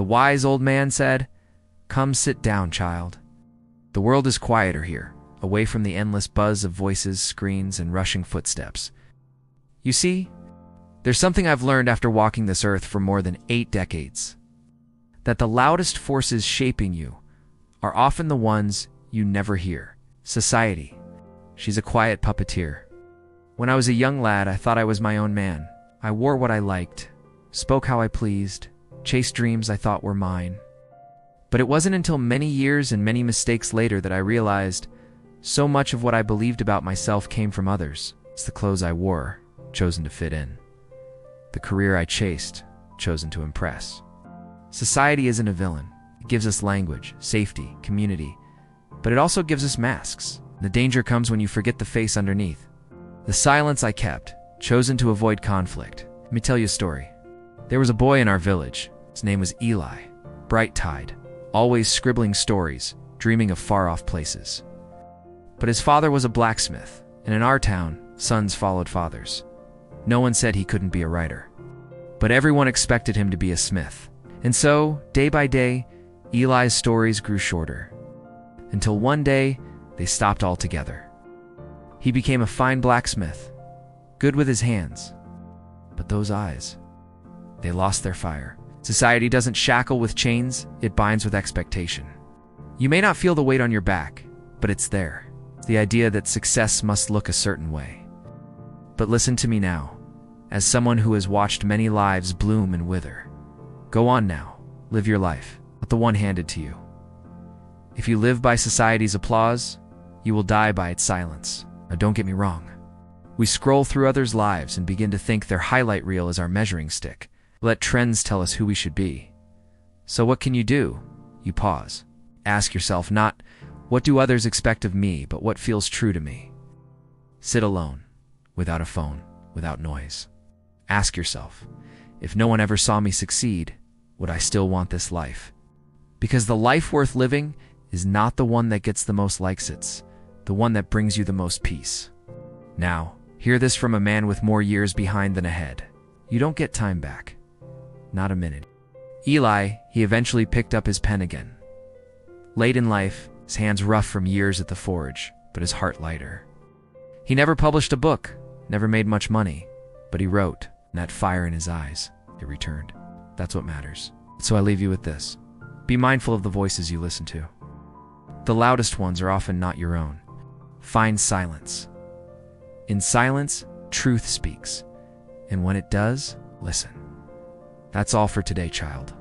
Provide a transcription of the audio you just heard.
The wise old man said, "Come sit down, child. The world is quieter here, away from the endless buzz of voices, screens, and rushing footsteps. You see, there's something I've learned after walking this earth for more than 8 decades. That the loudest forces shaping you are often the ones you never hear. Society. She's a quiet puppeteer. When I was a young lad, I thought I was my own man. I wore what I liked, spoke how I pleased, chased dreams I thought were mine. But it wasn't until many years and many mistakes later that I realized so much of what I believed about myself came from others. It's the clothes I wore, chosen to fit in. The career I chased, chosen to impress. Society isn't a villain. It gives us language, safety, community, but it also gives us masks. The danger comes when you forget the face underneath. The silence I kept, chosen to avoid conflict. Let me tell you a story. There was a boy in our village. His name was Eli, bright-eyed, always scribbling stories, dreaming of far-off places. But his father was a blacksmith, and in our town, sons followed fathers. No one said he couldn't be a writer, but everyone expected him to be a smith. And so, day by day, Eli's stories grew shorter, until one day, they stopped altogether. He became a fine blacksmith, good with his hands, but those eyes, they lost their fire. Society doesn't shackle with chains, it binds with expectation. You may not feel the weight on your back, but it's there. It's the idea that success must look a certain way. But listen to me now, as someone who has watched many lives bloom and wither. Go on now, live your life, not the one handed to you. If you live by society's applause, you will die by its silence. Now don't get me wrong. We scroll through others' lives and begin to think their highlight reel is our measuring stick. Let trends tell us who we should be. So what can you do? You pause. Ask yourself not, what do others expect of me, but what feels true to me? Sit alone, without a phone, without noise. Ask yourself, if no one ever saw me succeed, would I still want this life? Because the life worth living is not the one that gets the most likes, it's the one that brings you the most peace. Now, hear this from a man with more years behind than ahead. You don't get time back. Not a minute. Eli, he eventually picked up his pen again. Late in life, his hands rough from years at the forge, but his heart lighter. He never published a book, never made much money, but he wrote, and that fire in his eyes, it returned. That's what matters. So I leave you with this. Be mindful of the voices you listen to. The loudest ones are often not your own. Find silence. In silence, truth speaks. And when it does, listen. That's all for today, child.